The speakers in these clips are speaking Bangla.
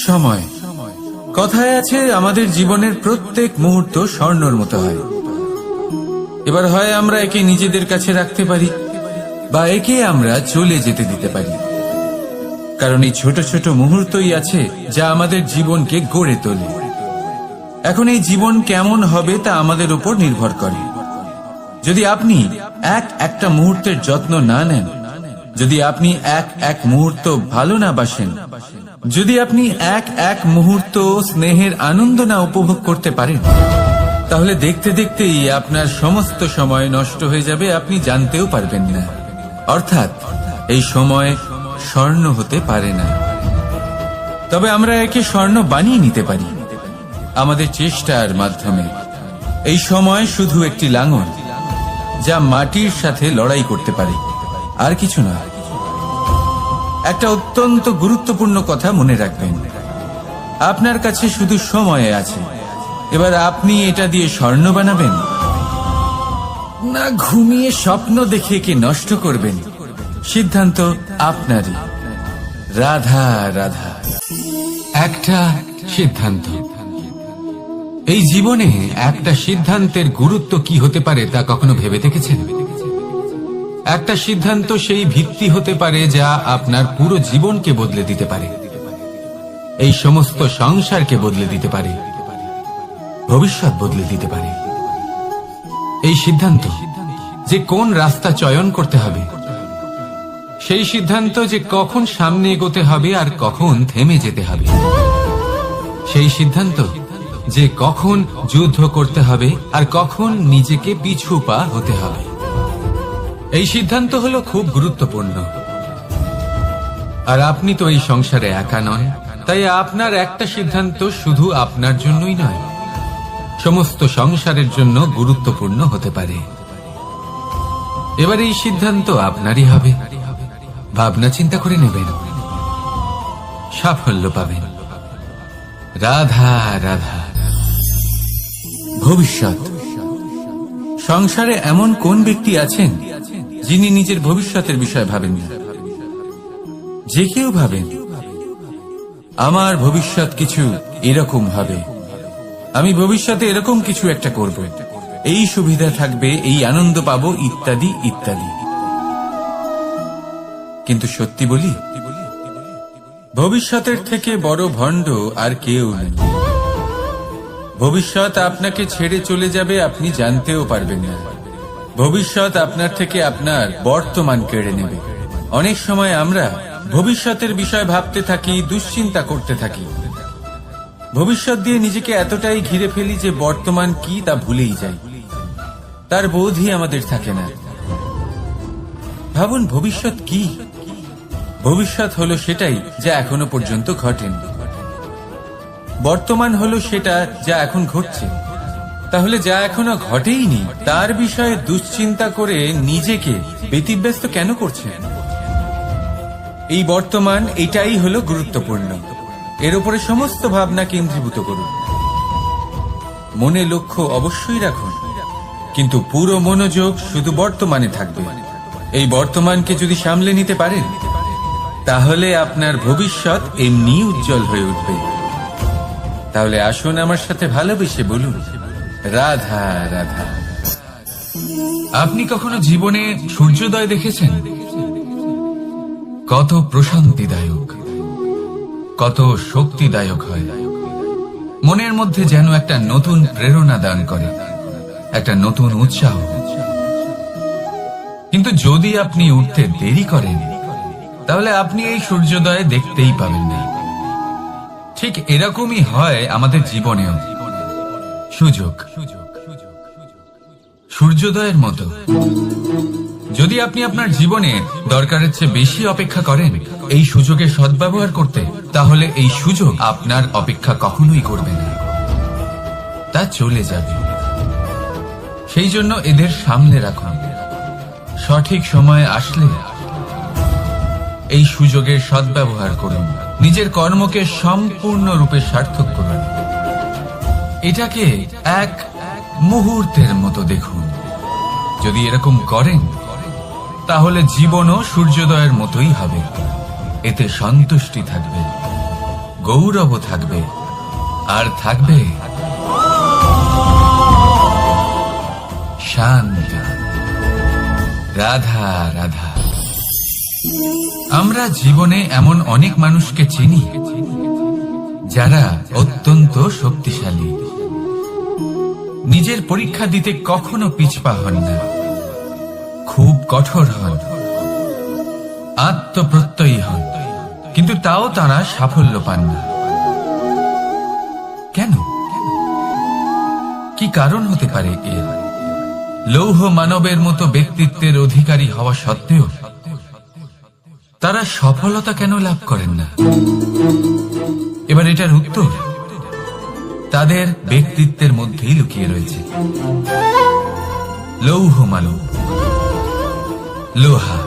সময়। কথায় আছে আমাদের জীবনের প্রত্যেক মুহূর্ত স্বর্ণের মতো হয়। এবার হয় আমরা একে নিজেদের কাছে রাখতে পারি বা একে আমরা চলে যেতে দিতে পারি, কারণ এই ছোট ছোট মুহূর্তই আছে যা আমাদের জীবনকে গড়ে তোলে। এখন এই জীবন কেমন হবে তা আমাদের উপর নির্ভর করে। যদি আপনি একটা মুহূর্তের যত্ন না নেন, যদি আপনি এক মুহূর্ত ভালো না বাসেন, যদি আপনি এক মুহূর্ত স্নেহের আনন্দ না উপভোগ করতে পারেন, তাহলে দেখতে দেখতেই আপনার সমস্ত সময় নষ্ট হয়ে যাবে, আপনি জানতেও পারবেন না। অর্থাৎ এই সময় স্বর্ণ হতে পারে না। তবে আমরা একে স্বর্ণ বানিয়ে নিতে পারি আমাদের চেষ্টার মাধ্যমে। এই সময় শুধু একটি লাঙল যা মাটির সাথে লড়াই করতে পারে, আর কিছু নয়। একটা অত্যন্ত গুরুত্বপূর্ণ কথা মনে রাখবেন, আপনার কাছে শুধু সময় আছে। এবার আপনি এটা দিয়ে স্বর্ণ বানাবেন না ঘুমিয়ে স্বপ্ন দেখে কি নষ্ট করবেন, সিদ্ধান্ত আপনারই। রাধা রাধা। একটা সিদ্ধান্ত। এই জীবনে একটা সিদ্ধান্তের গুরুত্ব কি হতে পারে তা কখনো ভেবে দেখেছেন? একটা সিদ্ধান্ত সেই ভিত্তি হতে পারে যা আপনার পুরো জীবনকে বদলে দিতে পারে, এই সমস্ত সংসারকে বদলে দিতে পারে, ভবিষ্যৎ বদলে দিতে পারে। এই সিদ্ধান্ত যে কোন রাস্তা চয়ন করতে হবে, সেই সিদ্ধান্ত যে কখন সামনে এগোতে হবে আর কখন থেমে যেতে হবে, সেই সিদ্ধান্ত যে কখন যুদ্ধ করতে হবে আর কখন নিজেকে পিছু পা হতে হবে। এই সিদ্ধান্ত হলো খুব গুরুত্বপূর্ণ। আর আপনি তো এই সংসারে একা নন, তাই আপনার একটা সিদ্ধান্ত শুধু আপনার জন্যই নয়, সমস্ত সংসারের জন্য গুরুত্বপূর্ণ হতে পারে। এবার এই সিদ্ধান্ত আপনারই হবে। ভাবনা চিন্তা করে নেবেন, সাফল্য পাবেন। রাধা রাধা। ভবিষ্যৎ। সংসারে এমন কোন ব্যক্তি আছেন যিনি নিজের ভবিষ্যতের বিষয়ে ভাবেন না? যে কেউ ভাবেন আমার ভবিষ্যৎ কিছু এরকম হবে, আমি ভবিষ্যতে এরকম কিছু একটা করব, এই সুবিধা থাকবে, এই আনন্দ পাবো, ইত্যাদি ইত্যাদি। কিন্তু সত্যি বলি, ভবিষ্যতের থেকে বড় ভণ্ড আর কেউ নেই। ভবিষ্যৎ আপনাকে ছেড়ে চলে যাবে, আপনি জানতেও পারবেন না। ভবিষ্যৎ আপনার থেকে আপনার বর্তমান কেড়ে নেবে। অনেক সময় আমরা ভবিষ্যতের বিষয় ভাবতে থাকি, দুশ্চিন্তা করতে থাকি, ভবিষ্যৎ দিয়ে নিজেকে এতটাই ঘিরে ফেলি যে বর্তমান কি তা ভুলেই যাই, তার বোধই আমাদের থাকে না। ভাবুন, ভবিষ্যৎ কি? ভবিষ্যৎ হলো সেটাই যা এখনো পর্যন্ত ঘটেনি। বর্তমান হলো সেটা যা এখন ঘটছে। তাহলে যা এখনো ঘটেইনি তার বিষয়ে দুশ্চিন্তা করে নিজেকে ব্যতিব্যস্ত কেন করছেন? এই বর্তমান, এটাই হলো গুরুত্বপূর্ণ। এর উপরে সমস্ত ভাবনা কেন্দ্রীভূত করুন। মনে লক্ষ্য অবশ্যই রাখুন, কিন্তু পুরো মনোযোগ শুধু বর্তমানে থাকবে। এই বর্তমানকে যদি সামলে নিতে পারেন, তাহলে আপনার ভবিষ্যৎ এমনি উজ্জ্বল হয়ে উঠবে। তাহলে আসুন আমার সাথে ভালোবেসে বলুন, রাধা রাধা। আপনি কখনো জীবনে সূর্যোদয় দেখেছেন? কত প্রশান্তিদায়ক, কত শক্তিদায়ক হয়। মনের মধ্যে যেন একটা নতুন প্রেরণা দান করে, একটা নতুন উৎসাহ। কিন্তু যদি আপনি উঠতে দেরি করেন, তাহলে আপনি এই সূর্যোদয় দেখতেই পাবেন না। ঠিক এরকমই হয় আমাদের জীবনেও। সুযোগ সূর্যোদয়ের মতো। যদি আপনি আপনার জীবনে দরকারের চেয়ে বেশি অপেক্ষা করেন এই সুযোগের সদ্ব্যবহার করতে, তাহলে এই সুযোগ আপনার অপেক্ষা কখনোই করবে না, তা চলে যাবে। সেই জন্য এদের সামনে রাখুন। সঠিক সময় আসলে এই সুযোগের সদ্ব্যবহার করুন, নিজের কর্মকে সম্পূর্ণরূপে সার্থক করুন। এটাকে এক মুহূর্তের মতো দেখুন। যদি এরকম করেন, তাহলে জীবনও সূর্যোদয়ের মতোই হবে, এতে সন্তুষ্টি থাকবে। গৌরব থাকবে, আর থাকবে শান্তি। রাধা রাধা। আমরা জীবনে এমন অনেক মানুষকে চিনি যারা অত্যন্ত শক্তিশালী, নিজের পরীক্ষা দিতে কখনো পিছপা হন না, খুব কঠোর হন, আত্মপ্রত্যয়ী হন, কিন্তু তাও তারা সাফল্য পান না। কেন? কি কারণ হতে পারে এর? লৌহ মানবের মতো ব্যক্তিত্বের অধিকারী হওয়া সত্ত্বেও তারা সফলতা কেন লাভ করেন না? এবার এটার উত্তর তাদের ব্যক্তিত্বের মধ্যেই লুকিয়ে রয়েছে। লৌহ মানব, লোহা।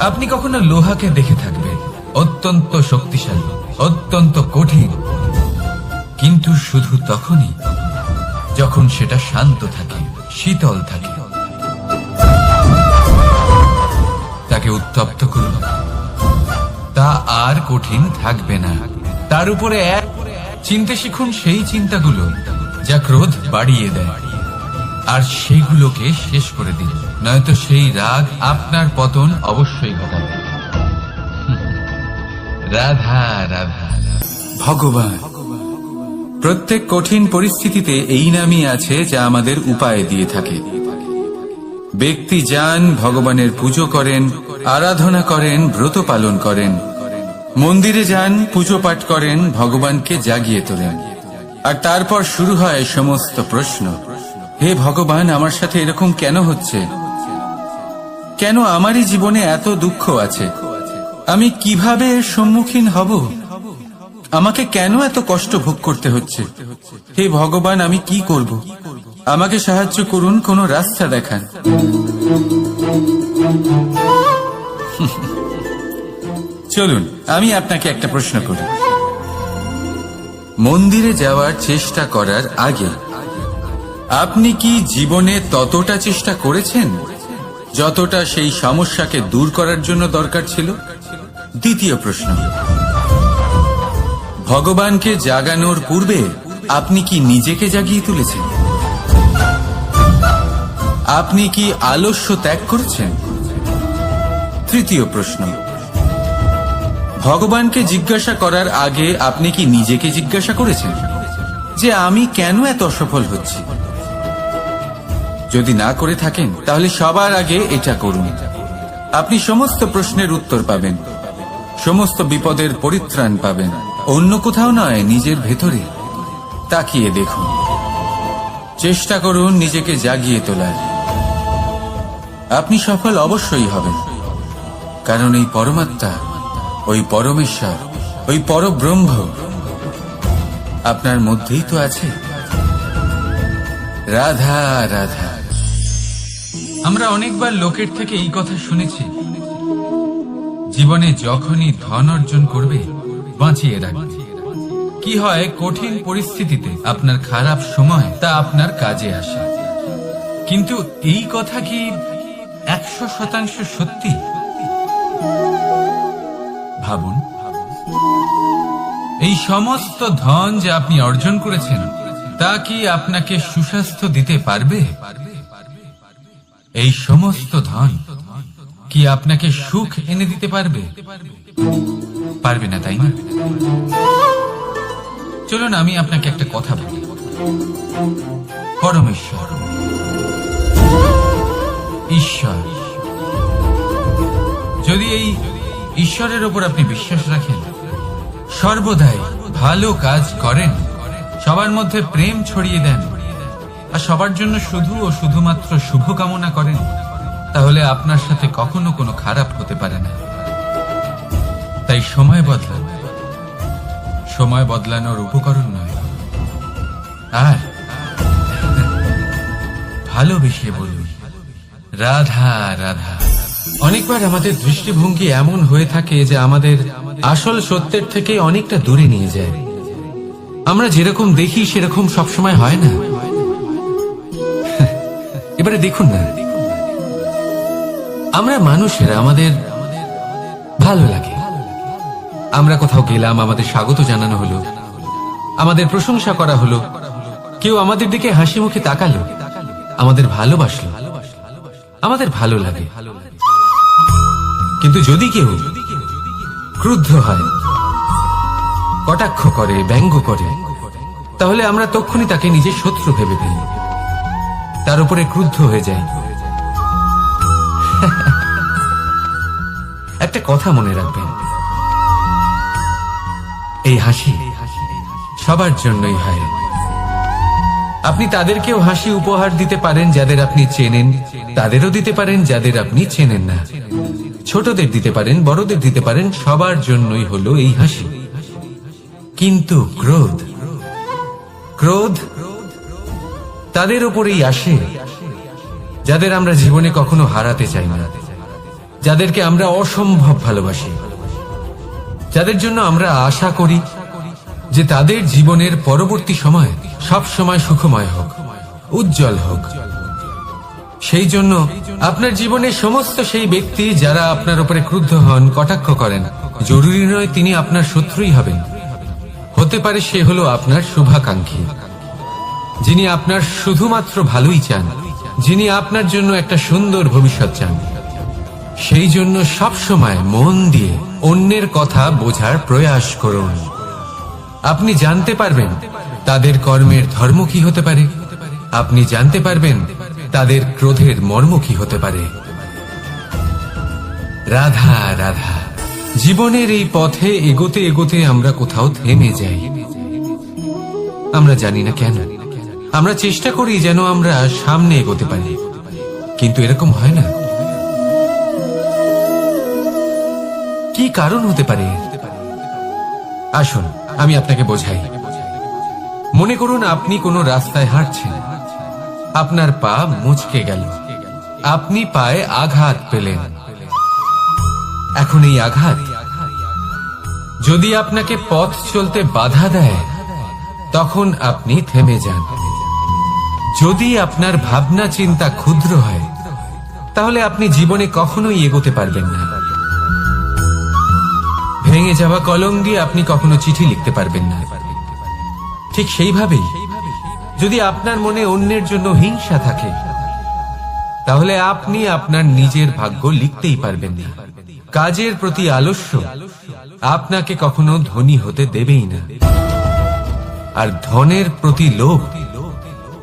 আপনি কখনো লোহাকে দেখে থাকবেন অত্যন্ত শক্তিশালী, অত্যন্ত কঠিন, কিন্তু শুধু তখনই যখন সেটা শান্ত থাকে, শীতল থাকে। তাকে উত্তপ্ত করুন, তা আর কঠিন থাকবে না। তার উপরে এক চিনতে শিখুন সেই চিন্তাগুলো যা ক্রোধ বাড়িয়ে দেয়, আর সেগুলোকে শেষ করে দিন, নয়তো সেই রাগ আপনার পতন অবশ্যই ঘটাবে। রাধা রাধা। ভগবান প্রত্যেক কঠিন পরিস্থিতিতে এই নামই আছে যা আমাদের উপায় দিয়ে থাকে। ব্যক্তি যান, ভগবানের পুজো করেন, আরাধনা করেন, ব্রত পালন করেন, মন্দিরে যান, পুজো পাঠ করেন, ভগবানকে জাগিয়ে তোলেন, আর তারপর শুরু হয় সমস্ত প্রশ্ন। হে ভগবান, আমার সাথে এরকম কেন হচ্ছে? কেন আমারই জীবনে এত দুঃখ আছে? আমি কিভাবে এর সম্মুখীন হব? আমাকে কেন এত কষ্ট ভোগ করতে হচ্ছে? হে ভগবান, আমি কি করব? আমাকে সাহায্য করুন, কোনো রাস্তা দেখান। চলুন আমি আপনাকে একটা প্রশ্ন করি। মন্দিরে যাওয়ার চেষ্টা করার আগে আপনি কি জীবনে ততটা চেষ্টা করেছেন যতটা সেই সমস্যাকে দূর করার জন্য দরকার ছিল? দ্বিতীয় প্রশ্ন, ভগবানকে জাগানোর পূর্বে আপনি কি নিজেকে জাগিয়ে তুলেছেন? আপনি কি আলস্য ত্যাগ করেছেন? তৃতীয় প্রশ্ন, ভগবানকে জিজ্ঞাসা করার আগে আপনি কি নিজেকে জিজ্ঞাসা করেছেন যে আমি কেন এত অসফল হচ্ছি? যদি না করে থাকেন তাহলে সবার আগে এটা করুন। আপনি সমস্ত প্রশ্নের উত্তর পাবেন, সমস্ত বিপদের পরিত্রাণ পাবেন। অন্য কোথাও নয়, নিজের ভেতরে তাকিয়ে দেখুন। চেষ্টা করুন নিজেকে জাগিয়ে তোলার। আপনি সফল অবশ্যই হবেন, কারণ এই পরমাত্মা, ওই পরমেশ্বর, ওই পরব্রহ্ম আপনার মধ্যেই তো আছে। রাধা রাধা। আমরা অনেকবার লোকের থেকে এই কথা শুনেছি, জীবনে যখনই ধন অর্জন করবে বাঁচিয়ে রাখবে। কি হয়, কঠিন পরিস্থিতিতে আপনার খারাপ সময় তা আপনার কাজে আসে। কিন্তু এই কথা কি 100% সত্যি? ভাবুন, এই সমস্ত ধন যে আপনি অর্জন করেছেন তা কি আপনাকে সুস্বাস্থ্য দিতে পারবে? এই সমস্ত ধন কি আপনাকে সুখ এনে দিতে পারবে? পারবে না, তাই না? চলুন আমি আপনাকে একটা কথা বলি। পরমেশ্বর, ঈশ্বর, যদি এই ঈশ্বরের উপর আপনি বিশ্বাস রাখেন, সর্বদাই ভালো কাজ করেন, সবার মধ্যে প্রেম ছড়িয়ে দেন, আর সবার জন্য শুধু ও শুধুমাত্র শুভ কামনা করেন, তাহলে আপনার সাথে কখনো কোনো খারাপ হতে পারে না। তাই সময় বদলান, সময় বদলানোর উপকরণ নয়। আর ভালোবেসে বলুন রাধা রাধা। অনেকবার আমাদের দৃষ্টিভঙ্গি এমন হয়ে থাকে যে আমাদের আসল সত্যের থেকে অনেকটা দূরে নিয়ে যায়। আমরা যেরকম দেখি সেরকম সবসময় হয় না। এবারে দেখুন না, আমরা মানুষেরা আমাদের ভালো লাগে, আমরা কোথাও গেলাম, আমাদের স্বাগত জানানো হলো, আমাদের প্রশংসা করা হলো, কেউ আমাদের দিকে হাসি মুখে তাকালো, আমাদের ভালোবাসলো, আমাদের ভালো লাগে। কিন্তু যদি কেউ ক্রুদ্ধ হয়, কটাক্ষ করে, ব্যঙ্গ করে, তাহলে আমরা তক্ষুনি তাকে নিজের শত্রু ভেবে ফেলি, তার উপরে ক্রুদ্ধ হয়ে যাই। একটা কথা মনে রাখবেন, এই হাসি সবার জন্যই হয়। আপনি তাদেরকেও হাসি উপহার দিতে পারেন যাদের আপনি চেনেন, তাদেরও দিতে পারেন যাদের আপনি চেনেন না, ছোটদের দিতে পারেন, বড়দের দিতে পারেন, সবার জন্যই হলো এই হাসি। কিন্তু ক্রোধ, ক্রোধ তাদের উপরেই আসে যাদের আমরা জীবনে কখনো হারাতে চাই না, যাদেরকে আমরা অসম্ভব ভালোবাসি, যাদের জন্য আমরা আশা করি যে তাদের জীবনের পরবর্তী সময় সব সময় সুখময় হোক, উজ্জ্বল হোক। সেই জন্য আপনার জীবনের সমস্ত সেই ব্যক্তি যারা আপনার উপরে ক্রুদ্ধ হন, কটাক্ষ করেন, জরুরি নয় তিনি আপনার শত্রুই হবেন। হতে পারে সে হলো আপনার শুভাকাঙ্ক্ষী, যিনি আপনার শুধুমাত্র ভালোই চান, যিনি আপনার জন্য একটা সুন্দর ভবিষ্যৎ চান। সেই জন্য সব সময় মন দিয়ে অন্যের কথা বোঝার প্রয়াস করুন। আপনি জানতে পারবেন তাদের কর্মের ধর্ম কি হতে পারে, আপনি জানতে পারবেন তাদের ক্রোধের মর্ম কি হতে পারে। রাধা রাধা। জীবনের এই পথে এগোতে এগোতে আমরা কোথাও থেমে যাই, আমরা জানি না কেন। আমরা চেষ্টা করি যেন আমরা সামনে এগোতে পারি, কিন্তু এরকম হয় না। কি কারণ হতে পারে? আসুন আমি আপনাকে বোঝাই। মনে করুন আপনি কোনো রাস্তায় হাঁটছেন, আপনার পা মুচকে গেল, আপনি পায়ে আঘাত পেলেন। এখন এই আঘাত যদি আপনাকে পথ চলতে বাধা দেয়, তখন আপনি থেমে যান। যদি আপনার ভাবনা চিন্তা ক্ষুদ্র হয়, তাহলে আপনি জীবনে কখনোই এগোতে পারবেন না। ভেঙে যাওয়া কলম দিয়ে আপনি কখনো চিঠি লিখতে পারবেন না। ঠিক সেইভাবেই যদি আপনার মনে অন্যের জন্য হিংসা থাকে, তাহলে আপনি আপনার নিজের ভাগ্য লিখতেই পারবেন না। কাজের প্রতি আলস্য আপনাকে কখনো ধনী হতে দেবেই না, আর ধনের প্রতি লোভ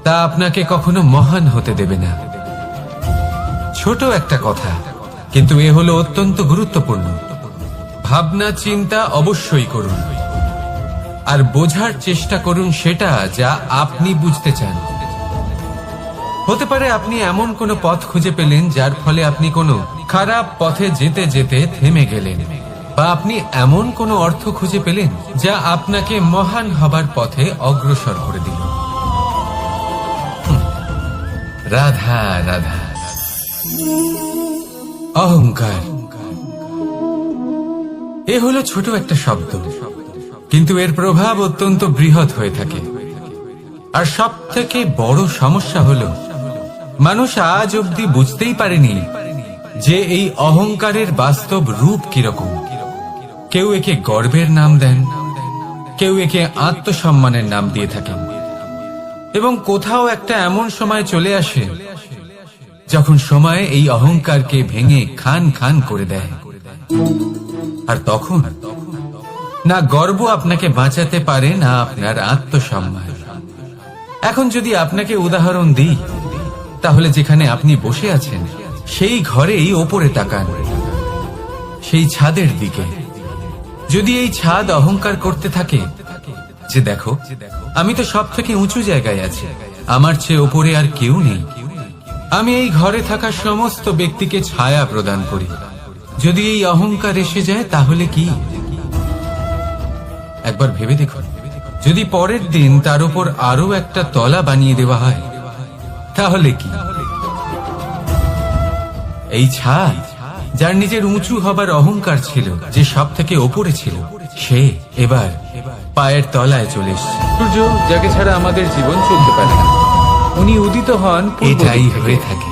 তা আপনাকে কখনো মহান হতে দেবে না। ছোট একটা কথা, কিন্তু এ হলো অত্যন্ত গুরুত্বপূর্ণ। ভাবনা চিন্তা অবশ্যই করুন, আর বোঝার চেষ্টা করুন সেটা যা আপনি বুঝতে চান। হতে পারে আপনি এমন কোনো পথ খুঁজে পেলেন যার ফলে আপনি কোনো খারাপ পথে যেতে যেতে থেমে গেলেন, বা আপনি এমন কোনো অর্থ খুঁজে পেলেন যা আপনাকে মহান হবার পথে অগ্রসর করে দিল। রাধা রাধা। অহংকার এ হলো ছোট একটা শব্দ, কিন্তু এর প্রভাব অত্যন্ত বৃহৎ হয়ে থাকে। আর সব থেকে বড় সমস্যা হলো মানুষ আজ অব্দি বুঝতেই পারেনি যে এই অহংকারের বাস্তব রূপ কিরকম। কেউ একে গর্বের নাম দেন, কেউ একে আত্মসম্মানের নাম দিয়ে থাকেন, এবং কোথাও একটা এমন সময় চলে আসে যখন সময় এই অহংকারকে ভেঙে খান খান করে দেয়। আর তখন না গর্ব আপনাকে বাঁচাতে পারে, না আপনার আত্মসম্মান। এখন যদি আপনাকে উদাহরণ দিই, তাহলে যেখানে আপনি বসে আছেন সেই ঘরেই ওপরে তাকান, সেই ছাদের দিকে। যদি এই ছাদ অহংকার করতে থাকে যে দেখো আমি তো সব থেকে উঁচু জায়গায় আছি, আমার চেয়ে ওপরে আর কেউ নেই, আমি এই ঘরে থাকা সমস্ত ব্যক্তিকে ছায়া প্রদান করি, যদি এই অহংকার এসে যায় তাহলে কি? একবার ভেবে দেখুন, যদি পরের দিন তার উপর আরো একটা তলা বানিয়ে দেওয়া হয় তাহলে কি? এই ছাদ যার নিজের উঁচু হবার অহংকার ছিল, যে সব থেকে ওপরে ছিল, সে এবার পায়ের তলায় চলে এসেছে। সূর্য যাকে ছাড়া আমাদের জীবন চলতে পারে না, উনি উদিত হন, এটাই হয়ে থাকে।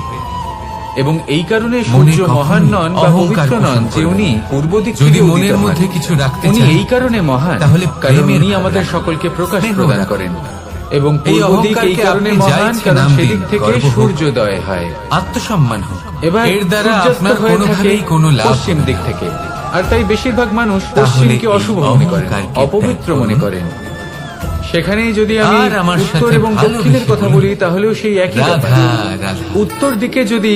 এবং এই কারণে মনে সূর্য কখনো মহান নন বা অহংকার পবিত্র নন পোষণ যে করবেন উনি না। পূর্ব দিক যদি থেকে মনের উদিত হন। মধ্যে কিছু রাখতে উনি চান, এই কারণে মহান তাহলে কারণ প্রেমের উনি ভাব আমাদের রাখুন। সকলকে প্রকাশ স্নেহ প্রদান রাখুন। করেন এবং এই পূর্ব দিক এই অহংকারকে কারণে আপনি যা মহান ইচ্ছে কারণ নাম সেদিক দিন, থেকে গর্ব হোক। সূর্যোদয় হয়। আত্মসম্মান হোক। এবার এর দ্বারা সূর্যাস্ত আপনার হয়ে থাকে কোনোভাবেই কোনো লাভ পশ্চিম হবে দিক না। থেকে, আর তাই বেশিরভাগ মানুষ তাহলে পশ্চিমকে এই অশুভ মনে করেন, অহংকারকে অপবিত্র ত্যাগ মনে করুন। করেন। সেখানেই যদি আমি আর আমার উত্তর সাথে এবং ভালোবেসে দক্ষিণের কথা বলুন, বলি তাহলেও সেই একই ব্যাপার। রাধা রাধা। উত্তর দিকে যদি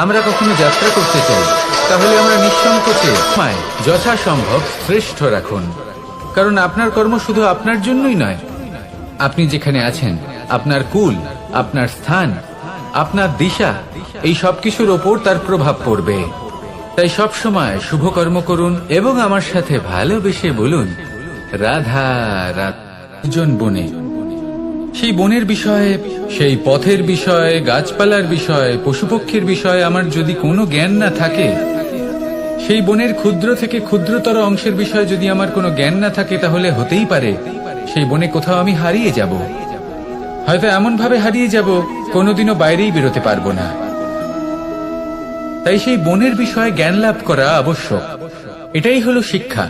আমরা কখনো যাত্রা করতে চাই তাহলে আমরা নিঃসংকোচে সময় যথাসম্ভব শ্রেষ্ঠ রাখুন, কারণ আপনার কর্ম শুধু আপনার জন্যই নয়। আপনি যেখানে আছেন, আপনার কুল, আপনার স্থান, আপনার দিশা, এই সবকিছুর ওপর তার প্রভাব পড়বে। তাই সব সময় শুভ কর্ম করুন এবং আমার সাথে ভালোবেসে বলুন, রাধা রাধা। জন বনে, সেই বনের বিষয়ে, সেই পথের বিষয়ে, গাছপালার বিষয়ে, পশুপক্ষীর বিষয়ে আমার যদি কোনো জ্ঞান না থাকে, সেই বনের ক্ষুদ্র থেকে ক্ষুদ্রতর অংশের বিষয়ে যদি আমার কোনো জ্ঞান না থাকে, তাহলে হতেই পারে সেই বনে কোথাও আমি হারিয়ে যাব। হয়তো এমন ভাবে হারিয়ে যাব কোনোদিনও বাইরেই বেরোতে পারবো না। তাই সেই বনের বিষয়ে জ্ঞান লাভ করা আবশ্যক। এটাই হলো শিক্ষা।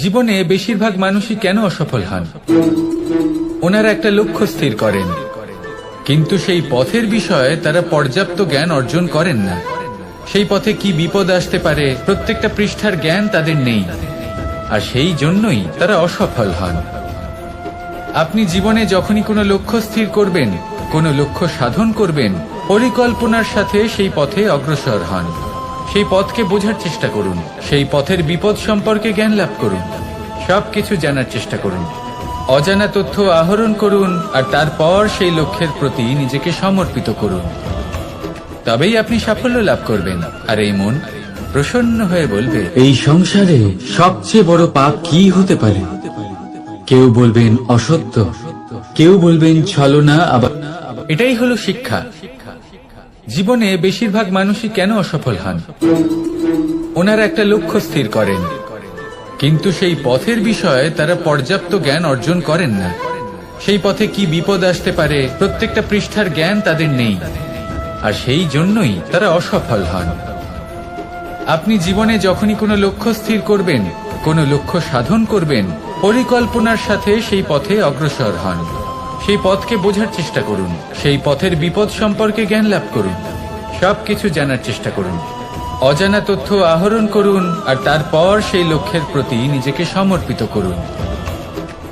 জীবনে বেশিরভাগ মানুষই কেন অসফল হন? ওনারা একটা লক্ষ্য স্থির করেন, কিন্তু সেই পথের বিষয়ে তারা পর্যাপ্ত জ্ঞান অর্জন করেন না। সেই পথে কি বিপদ আসতে পারে প্রত্যেকটা পৃষ্ঠার জ্ঞান তাদের নেই, আর সেই জন্যই তারা অসফল হন। আপনি জীবনে যখনই কোনো লক্ষ্য স্থির করবেন, কোনো লক্ষ্য সাধন করবেন, পরিকল্পনার সাথে সেই পথে অগ্রসর হন। সেই পথকে বোঝার চেষ্টা করুন, সেই পথের বিপদ সম্পর্কে জ্ঞান লাভ করুন, সবকিছু জানার চেষ্টা করুন, অজানা তথ্য আহরণ করুন, আর তারপর সেই লক্ষ্যের প্রতি নিজেকে সমর্পিত করুন। তবেই আপনি সাফল্য লাভ করবেন। আর এই মন প্রসন্ন হয়ে বলবে, এই সংসারে সবচেয়ে বড় পাপ কি হতে পারে? কেউ বলবেন অসত্য, কেউ বলবেন ছলনা, আবার এটাই হলো শিক্ষা। জীবনে বেশিরভাগ মানুষই কেন অসফল হন? ওনারা একটা লক্ষ্য স্থির করেন, কিন্তু সেই পথের বিষয়ে তারা পর্যাপ্ত জ্ঞান অর্জন করেন না। সেই পথে কি বিপদ আসতে পারে প্রত্যেকটা পৃষ্ঠার জ্ঞান তাদের নেই, আর সেই জন্যই তারা অসফল হন। আপনি জীবনে যখনই কোনো লক্ষ্য স্থির করবেন, কোনো লক্ষ্য সাধন করবেন, পরিকল্পনার সাথে সেই পথে অগ্রসর হন। সেই পথকে বোঝার চেষ্টা করুন, সেই পথের বিপদ সম্পর্কে জ্ঞান লাভ করুন, সবকিছু জানার চেষ্টা করুন, অজানা তথ্য আহরণ করুন, আর তারপর সেই লক্ষ্যের প্রতি নিজেকে সমর্পিত করুন।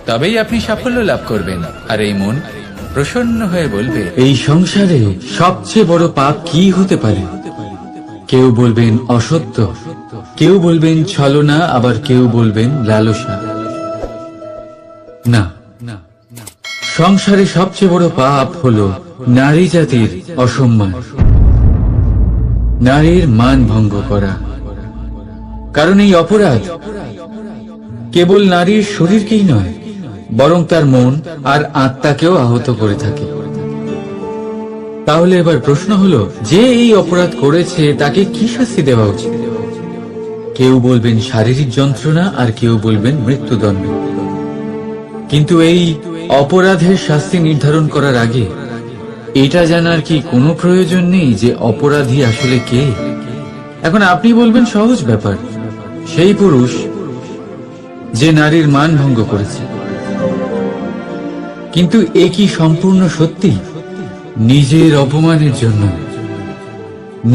তবেই আপনি সাফল্য লাভ করবেন। আর এই মন প্রসন্ন হয়ে বলবে, এই সংসারে সবচেয়ে বড় পাপ কি হতে পারে? কেউ বলবেন অসত্য, কেউ বলবেন ছলনা, আবার কেউ বলবেন লালসা। না, সংসারে সবচেয়ে বড় পাপ হলো নারী জাতির অসম্মান, নারীর মান ভঙ্গ করা। কারণ এই অপরাধ কেবল নারীর শরীরকেই নয়, বরং তার মন আর আত্মাকেও আহত করে থাকে। তাহলে এবার প্রশ্ন হলো, যে এই অপরাধ করেছে তাকে কি শাস্তি দেওয়া উচিত? কেউ বলবেন শারীরিক যন্ত্রণা, আর কেউ বলবেন মৃত্যুদণ্ড। কিন্তু এই অপরাধের শাস্তি নির্ধারণ করার আগে এটা জানার কি কোনো প্রয়োজন নেই যে অপরাধী আসলে কে? এখন আপনি বলবেন সহজ ব্যাপার, সেই পুরুষ যে নারীর মান ভঙ্গ করেছে। কিন্তু এ কি সম্পূর্ণ সত্যি? নিজের অপমানের জন্য,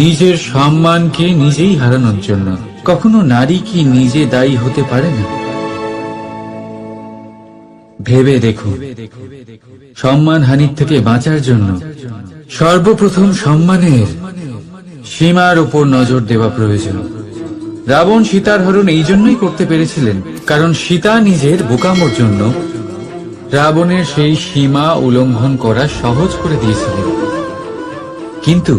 নিজের সম্মানকে নিজেই হারানোর জন্য কখনো নারী কি নিজে দায়ী হতে পারে না? ভেবে দেখুন, সম্মান হানির থেকে বাঁচার জন্য সর্বপ্রথম সম্মানের সীমার উপর নজর দেওয়া প্রয়োজন। রাবণ সীতার হরণ এই জন্যই করতে পেরেছিলেন কারণ সীতা নিজের বোকামোর জন্য রাবণের সেই সীমা উল্লঙ্ঘন করা সহজ করে দিয়েছিলেন। কিন্তু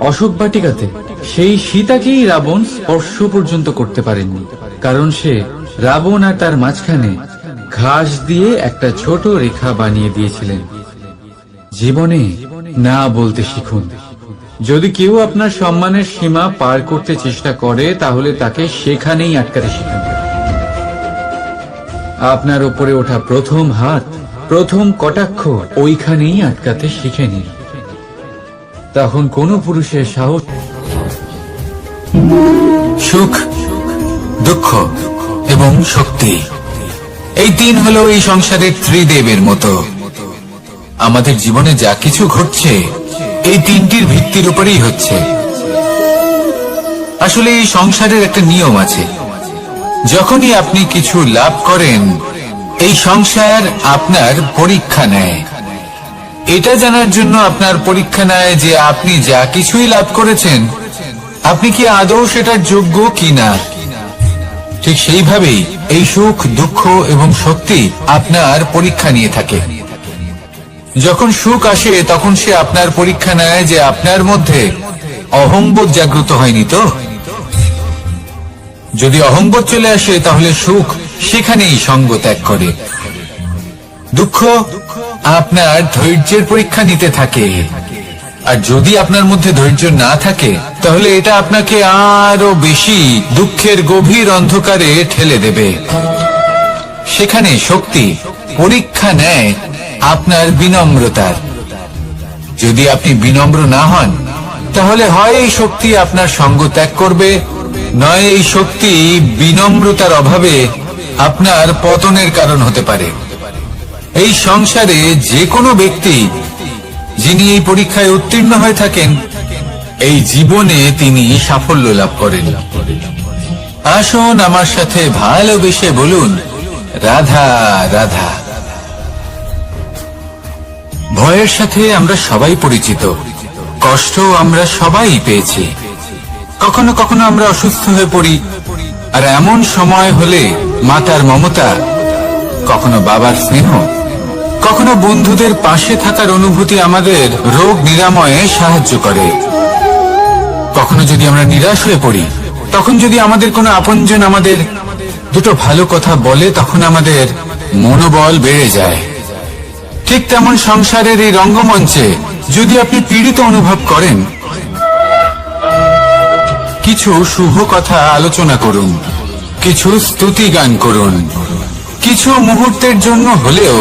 অশোক বাটিকাতে সেই সীতাকেই রাবণ স্পর্শ পর্যন্ত করতে পারেননি, কারণ সে রাবণ আর তার মাঝখানে ঘাস দিয়ে একটা ছোট রেখা বানিয়ে দিয়েছিলেন। জীবনে না বলতে শিখুন। যদি কেউ আপনার সম্মানের সীমা পার করতে চেষ্টা করে তাহলে তাকে সেখানেই আটকাতে শিখুন। আপনার উপরে ওঠা প্রথম হাত, প্রথম কটাক্ষ ওইখানেই আটকাতে শিখে নিন। তখন কোনো পুরুষের সাহস সুখ, দুঃখ এবং শক্তি, এই তিন হলো এই সংসারের ত্রিদেবের মতো। আমাদের জীবনে যা কিছু ঘটছে এই তিনটির ভিত্তির উপরেই হচ্ছে। আসলে এই সংসারের একটা নিয়ম আছে, যখনই আপনি কিছু লাভ করেন এই সংসার আপনার পরীক্ষা নেয়। এটা জানার জন্য আপনার পরীক্ষা নেয় যে আপনি যা কিছুই লাভ করেছেন আপনি কি আদৌ সেটার যোগ্য কিনা। ঠিক সেইভাবেই এই সুখ, দুঃখ এবং শক্তি আপনার পরীক্ষা নিয়ে থাকে। যখন সুখ আসে তখন সে আপনার পরীক্ষা নেয় যে আপনার মধ্যে অহংবোধ জাগ্রত হয়নি তো। যদি অহংবোধ চলে আসে তাহলে সুখ সেখানেই সঙ্গ ত্যাগ করে। দুঃখ আপনার ধৈর্যের পরীক্ষা নিতে থাকে, আর যদি আপনার মধ্যে ধৈর্য না থাকে তাহলে এটা আপনাকে আরো বেশি দুঃখের গভীর অন্ধকারে ঠেলে দেবে। সেখানে শক্তি পরীক্ষা নেয় আপনার বিনম্রতার। যদি আপনি বিনম্র না হন তাহলে হয় এই শক্তি আপনার সঙ্গ ত্যাগ করবে, নয় এই শক্তি বিনম্রতার অভাবে আপনার পতনের কারণ হতে পারে। এই সংসারে যে কোনো ব্যক্তি যিনি এই পরীক্ষায় উত্তীর্ণ হয়ে থাকেন এই জীবনে তিনি সাফল্য লাভ করেন। আসুন আমার সাথে ভালোবেসে বলুন, রাধা রাধা। ভয়ের সাথে আমরা সবাই পরিচিত, কষ্ট আমরা সবাই পেয়েছি। কখনো কখনো আমরা অসুস্থ হয়ে পড়ি, আর এমন সময় হলে মাতার মমতা, কখনো বাবার স্নেহ, কখনো বন্ধুদের পাশে থাকার অনুভূতি আমাদের রোগ নিরাময়ে সাহায্য করে। কখনো যদি আমরা নিরাশ হয়ে পড়ি, তখন যদি আমাদের কোনো আপনজন আমাদের দুটো ভালো কথা বলে তখন আমাদের মনোবল বেড়ে যায়। ঠিক তেমন সংসারের এই রঙ্গমঞ্চে যদি আপনি পীড়িত অনুভব করেন, কিছু শুভ কথা আলোচনা করুন, কিছু স্তুতি গান করুন, কিছু মুহূর্তের জন্য হলেও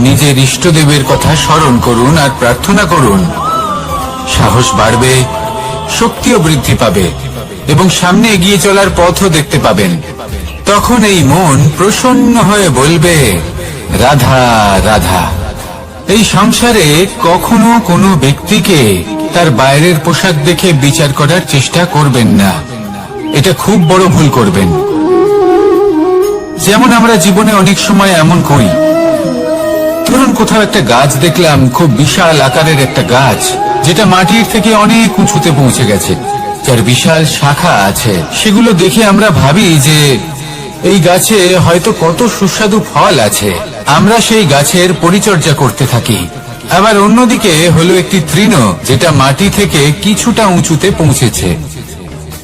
নিজের ইষ্টদেবের কথা স্মরণ করুন আর প্রার্থনা করুন। সাহস বাড়বে, শক্তিও বৃদ্ধি পাবে এবং সামনে এগিয়ে চলার পথও দেখতে পাবেন। তখন এই মন প্রসন্ন হয়ে বলবে, রাধা রাধা। এই সংসারে কখনো কোনো ব্যক্তিকে তার বাইরের পোশাক দেখে বিচার করার চেষ্টা করবেন না, এটা খুব বড় ভুল করবেন। যেমন আমরা জীবনে অনেক সময় এমন করি, ধরুন কোথাও একটা গাছ দেখলাম, খুব বিশাল আকারের একটা গাছ, যেটা মাটির থেকে অনেক উঁচুতে পৌঁছে গেছে, যার বিশাল শাখা আছে। সেগুলো দেখে আমরা ভাবি যে এই গাছে হয়তো কত সুস্বাদু ফল আছে, আমরা সেই গাছের পরিচর্যা করতে থাকি। আবার অন্যদিকে হলো একটি তৃণ, যেটা মাটি থেকে কিছুটা উঁচুতে পৌঁছেছে,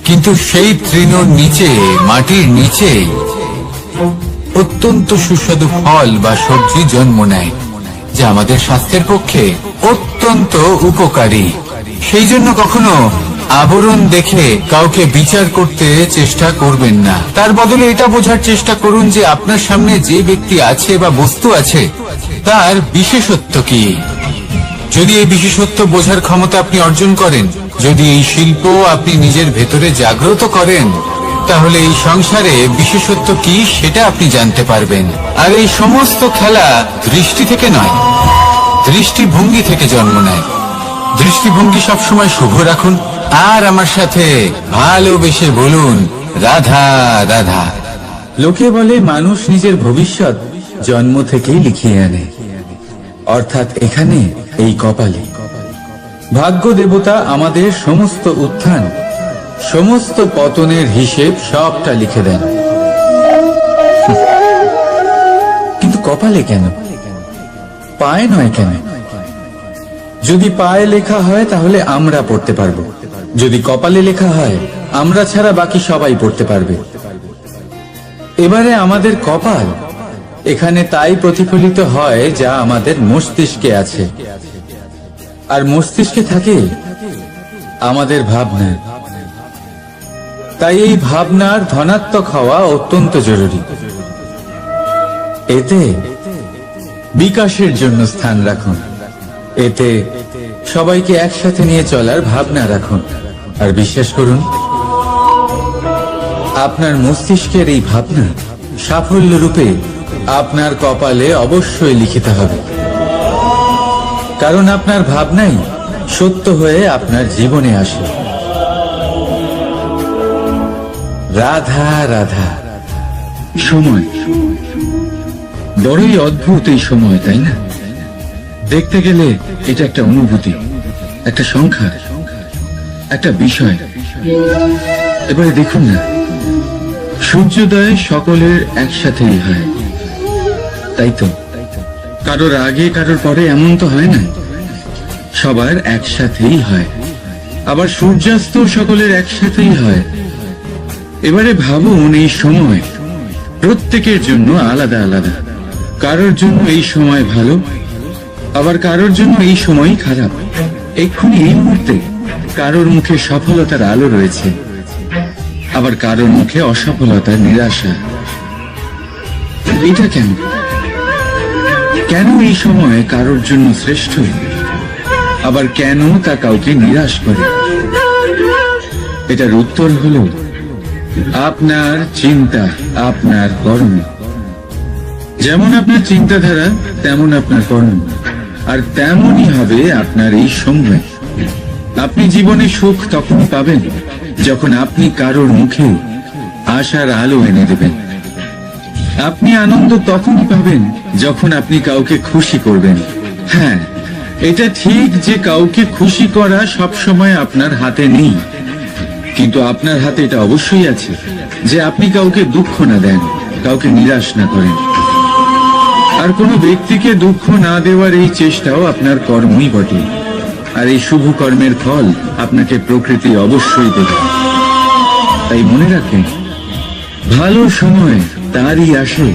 কিন্তু সেই তৃণর নিচে, মাটির নিচেই অত্যন্ত সুস্বাদু ফল বা সবজি জন্ম নেয়, যা আমাদের স্বাস্থ্যের পক্ষে অত্যন্ত উপকারী। সেই জন্য কখনো আবরণ দেখে কাউকে বিচার করতে চেষ্টা করবেন না। তার বদলে এটা বোঝার চেষ্টা করুন যে আপনার সামনে যে ব্যক্তি আছে বা বস্তু আছে তার বিশেষত্ব কি। যদি এই বিশেষত্ব বোঝার ক্ষমতা আপনি অর্জন করেন, যদি এই শিল্প আপনি নিজের ভেতরে জাগ্রত করেন, তাহলে এই সংসারে বিশেষত্ব কি সেটা আপনি জানতে পারবেন। আর এই সমস্ত খেলা দৃষ্টি থেকে নয়, দৃষ্টিভঙ্গি থেকে জন্ম নেয়। দৃষ্টিভঙ্গি সবসময় শুভ রাখুন আর আমার সাথে ভালোবেসে বলুন, রাধা রাধা। লোকে বলে মানুষ নিজের ভবিষ্যৎ জন্ম থেকেই লিখিয়ে আনে, অর্থাৎ এখানে এই কপালে। ভাগ্য দেবতা আমাদের সমস্ত উত্থান, সমস্ত পতনের হিসেব সবটা লিখে দেন। কিন্তু কপালে কেন, পায়ে নয় কেন? যদি পায়ে লেখা হয় তাহলে আমরা পড়তে পারবো, যদি কপালে লেখা হয় আমরা ছাড়া বাকি সবাই পড়তে পারবে। এবারে আমাদের কপাল এখানে তাই প্রতিফলিত হয় যা আমাদের মস্তিষ্কে আছে, আর মস্তিষ্কে থাকে আমাদের ভাবনা। তাই এই ভাবনার ধনাত্মক হওয়া অত্যন্ত জরুরি। এতে বিকাশের জন্য স্থান রাখুন, এতে সবাইকে একসাথে নিয়ে চলার ভাবনা রাখুন, আর বিশ্বাস করুন আপনার মস্তিষ্কের এই ভাবনা সাফল্য রূপে আপনার কপালে অবশ্যই লিখিত হবে। কারণ আপনার ভাবনাই সত্য হয়ে আপনার জীবনে আসে। রাধা রাধা। সময় বড়ই অদ্ভুত, এই সময়, তাই না? দেখতে গেলে এটা একটা অনুভূতি, একটা সংখ্যা, একটা বিষয়। এবারে দেখুন না, সূর্যোদয় সকলের একসাথেই হয়, তাই তো? কারোর আগে কারোর পরে এমন তো হয় না, সবার একসাথেই হয়। আবার সূর্যাস্ত সকলের একসাথেই হয়। এবারে ভাবুন, এই সময় প্রত্যেকের জন্য আলাদা আলাদা। কারোর জন্য এই সময় ভালো, আবার কারোর জন্য এই সময়ই খারাপ। এক্ষুনি এই মুহূর্তে কারোর মুখে সফলতার আলো রয়েছে, আবার কারোর মুখে অসফলতার নিরাশা। এটা কেন? কেন এই সময় কারোর জন্য শ্রেষ্ঠ, আবার কেন তা কাউকে নিরাশ করে? এটার উত্তর হলো আপনার চিন্তা, আপনার কর্ম। যেমন আপনার চিন্তাধারা, তেমন আপনার কর্ম, আর তেমনই হবে আপনার এই সময়। আপনি জীবনে সুখ তখনই পাবেন যখন আপনি কারোর মুখে আশার আলো এনে দেবেন। আপনি আনন্দ তখনই পাবেন যখন আপনি কাউকে খুশি করবেন। হ্যাঁ, এটা ঠিক যে কাউকে খুশি করা সবসময় আপনার হাতে নেই, কিন্তু আপনার হাতে এটা অবশ্যই আছে যে আপনি কাউকে দুঃখ না দেন, কাউকে নিরাশ না করেন। আর কোনো ব্যক্তিকে দুঃখ না দেওয়ার এই চেষ্টাও আপনার কর্মই বটে। আর এই শুভ কর্মের ফল আপনাকে প্রকৃতি অবশ্যই দেবে। তাই মনে রাখেন, ভালো সময় তারই আসে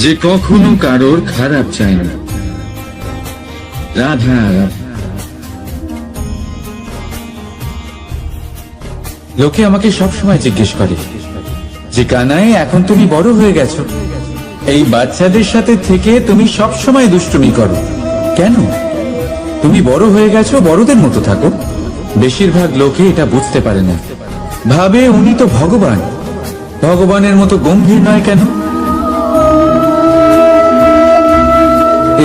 যে কখনো কারোর খারাপ চায় না। রাধা রাধা। লোকে আমাকে সবসময় জিজ্ঞেস করে যে কানাই, এখন তুমি বড় হয়ে গেছো, এই বাচ্চাদের সাথে থেকে তুমি সবসময় দুষ্টুমি করো কেন? তুমি বড় হয়ে গেছো, বড়দের মতো থাকো। বেশিরভাগ লোকে এটা বুঝতে পারে না, ভাবে উনি তো ভগবান, ভগবানের মতো গম্ভীর নয় কেন?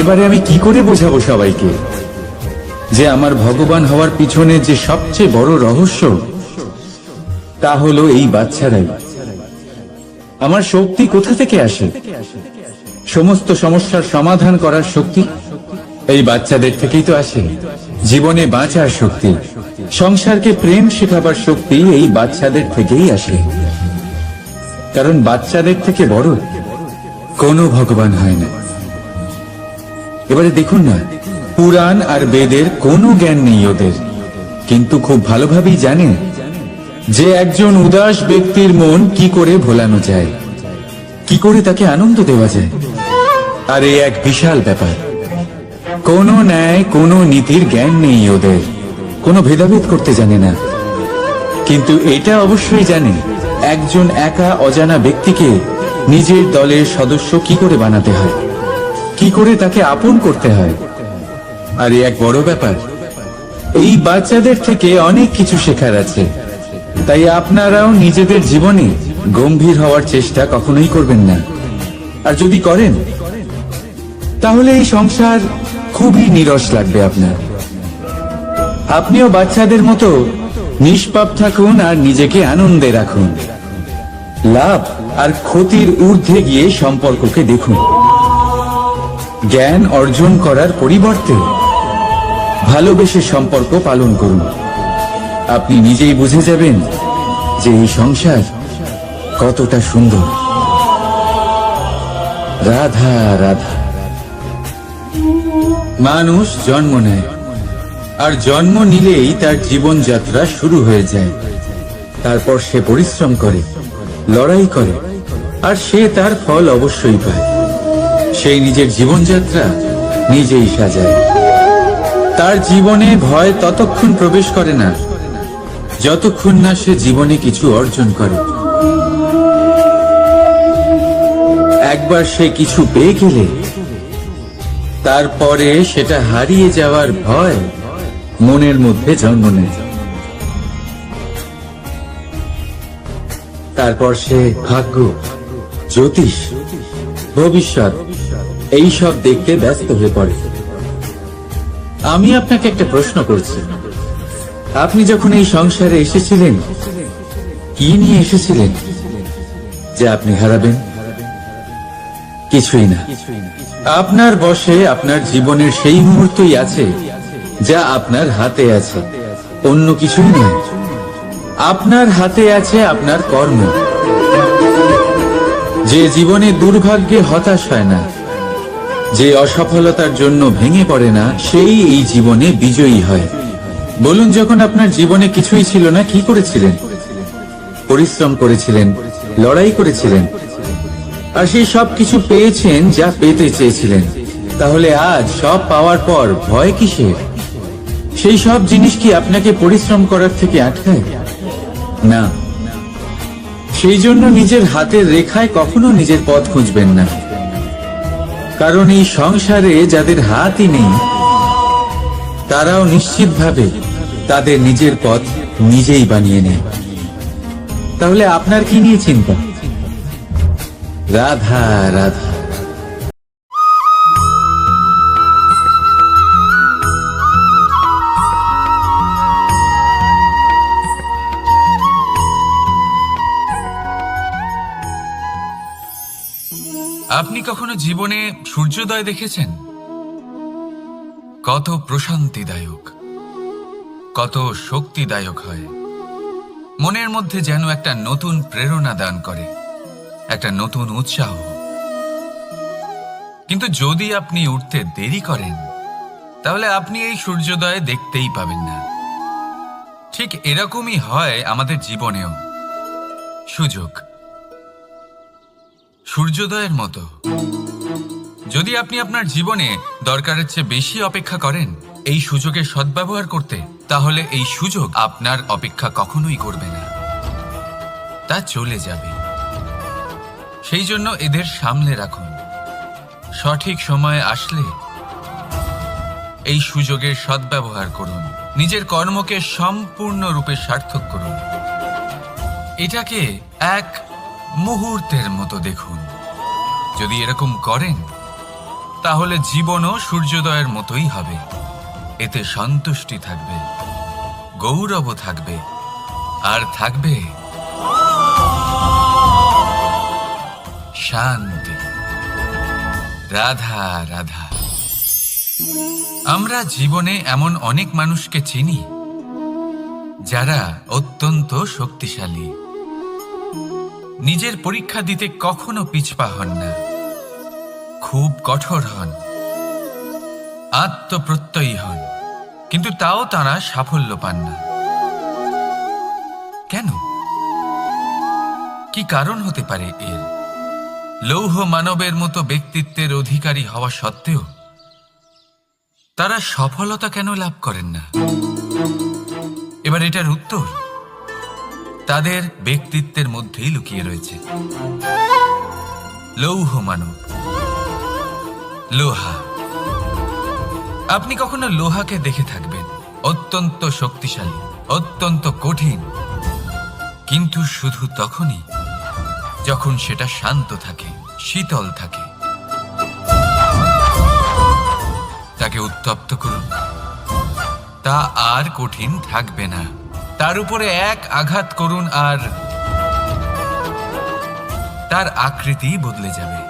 এবারে আমি কি করে বোঝাবো সবাইকে যে আমার ভগবান হওয়ার পিছনে যে সবচেয়ে বড় রহস্য, তা হলো এই বাচ্চারাই। আমার শক্তি কোথা থেকে আসে? সমস্ত সমস্যার সমাধান করার শক্তি এই বাচ্চাদের থেকেই তো আসে। জীবনে বাঁচার শক্তি, সংসারকে প্রেম শেখাবার শক্তি এই বাচ্চাদের থেকেই আসে। কারণ বাচ্চাদের থেকে বড় কোনো ভগবান হয় না। এবারে দেখুন না, পুরাণ আর বেদের কোনো জ্ঞান নেই ওদের, কিন্তু খুব ভালোভাবেই জানে যে একজন উদাস ব্যক্তির মন কি করে ভোলানো যায়, কি করে তাকে আনন্দ দেওয়া যায়। আর এই এক বিশাল ব্যাপার। কোনো ন্যায়, কোনো নীতির জ্ঞান নেই ওদের, কোনো ভেদাভেদ করতে জানে না। কিন্তু এটা অবশ্যই জানে একজন একা অজানা ব্যক্তিকে নিজের দলের সদস্য কি করে বানাতে হয়, কি করে তাকে আপন করতে হয়। আর এই এক বড় ব্যাপার। এই বাচ্চাদের থেকে অনেক কিছু শেখার আছে। তাই আপনারাও নিজেদের জীবনে গম্ভীর হওয়ার চেষ্টা কখনোই করবেন না। আর যদি করেন তাহলে এই সংসার খুবই নিরস লাগবে আপনার। আপনিও বাচ্চাদের মতো নিষ্পাপ থাকুন আর নিজেকে আনন্দে রাখুন। লাভ আর ক্ষতির ঊর্ধ্বে গিয়ে সম্পর্ককে দেখুন। জ্ঞান অর্জন করার পরিবর্তে ভালোবেসে সম্পর্ক পালন করুন। আপনি নিজেই বুঝে যাবেন যে এই সংসার কতটা সুন্দর। রাধা রাধা। মানুষ জন্ম নেয়, আর জন্ম নিলেই তার জীবনযাত্রা শুরু হয়ে যায়। তারপর সে পরিশ্রম করে, লড়াই করে, আর সে তার ফল অবশ্যই পায়। সেই নিজের জীবনযাত্রা নিজেই সাজায়। তার জীবনে ভয় ততক্ষণ প্রবেশ করে না যতক্ষণ না সে জীবনে কিছু অর্জন করে। একবার সে কিছু পেয়ে গেলে তারপরে সেটা হারিয়ে যাওয়ার ভয় মনের মধ্যে জন্ম নেয়। তারপর সে ভাগ্য, জ্যোতিষ, ভবিষ্যৎ এই সব দেখতে ব্যস্ত হয়ে পড়ে। আমি আপনাকে একটা প্রশ্ন করছি, আপনি যখন এই সংসারে এসেছিলেন কি নিয়ে এসেছিলেন যে আপনি হারাবেন? কিছুই না। আপনার বশে আপনার জীবনের সেই মুহূর্তই আছে যা আপনার হাতে আছে, অন্য কিছুই নয়। আপনার হাতে আছে আপনার কর্ম। যে জীবনে দুর্ভাগ্যে হতাশ হয় না, যে অসফলতার জন্য ভেঙে পড়ে না, সেই এই জীবনে বিজয়ী হয়। বলুন, যখন আপনার জীবনে কিছুই ছিল না, কি করেছিলেন? পরিশ্রম করেছিলেন, লড়াই করেছিলেন, আর সেই সব কিছু পেয়েছেন যা পেতে চেয়েছিলেন। তাহলে আজ সব পাওয়ার পর ভয় কিসের? সেই সব জিনিস কি আপনাকে পরিশ্রম করার থেকে আটকায়? না। সেই জন্য নিজের হাতের রেখায় কখনো নিজের পথ খুঁজবেন না, কারণ এই সংসারে যাদের হাতই নেই তারাও নিশ্চিতভাবে তাদের নিজের পথ নিজেই বানিয়ে নেয়। তাহলে আপনার কি নিয়ে চিন্তা? রাধা রাধা। আপনি কখনো জীবনে সূর্যোদয় দেখেছেন? কত প্রশান্তিদায়ক, কত শক্তিদায়ক হয়। মনের মধ্যে যেন একটা নতুন প্রেরণা দান করে, একটা নতুন উৎসাহ। কিন্তু যদি আপনি উঠতে দেরি করেন, তাহলে আপনি এই সূর্যোদয় দেখতেই পাবেন না। ঠিক এরকমই হয় আমাদের জীবনেও। সুযোগ সূর্যোদয়ের মতো। যদি আপনি আপনার জীবনে দরকারের চেয়ে বেশি অপেক্ষা করেন এই সুযোগের সদ্ব্যবহার করতে, তাহলে এই সুযোগ আপনার অপেক্ষা কখনোই করবে না, তা চলে যাবে। সেই জন্য এদের সামলে রাখুন। সঠিক সময় আসলে এই সুযোগের সদ্ব্যবহার করুন, নিজের কর্মকে সম্পূর্ণরূপে সার্থক করুন। এটাকে এক মুহূর্তের মতো দেখুন। যদি এরকম করেন তাহলে জীবনও সূর্যোদয়ের মতোই হবে। এতে সন্তুষ্টি থাকবে, গৌরবও থাকবে, আর থাকবে শান্তি। রাধা রাধা। আমরা জীবনে এমন অনেক মানুষকে চিনি যারা অত্যন্ত শক্তিশালী, নিজের পরীক্ষা দিতে কখনো পিছপা হন না, খুব কঠোর হন, আত্মপ্রত্যয়ী হন, কিন্তু তাও তারা সাফল্য পান না। কেন? কি কারণ হতে পারে এর? লৌহ মানবের মতো ব্যক্তিত্বের অধিকারী হওয়া সত্ত্বেও তারা সফলতা কেন লাভ করেন না? এবার এটার উত্তর তাদের ব্যক্তিত্বের মধ্যেই লুকিয়ে রয়েছে। লৌহ মানব, লোহা। আপনি কখনো লোহাকে দেখে থাকবেন, অত্যন্ত শক্তিশালী, অত্যন্ত কঠিন, কিন্তু শুধু তখনই যখন সেটা শান্ত থাকে, শীতল থাকে। তাকে উত্তপ্ত করুন, তা আর কঠিন থাকবে না। তার উপরে এক আঘাত করুন আর তার আকৃতি বদলে যাবে।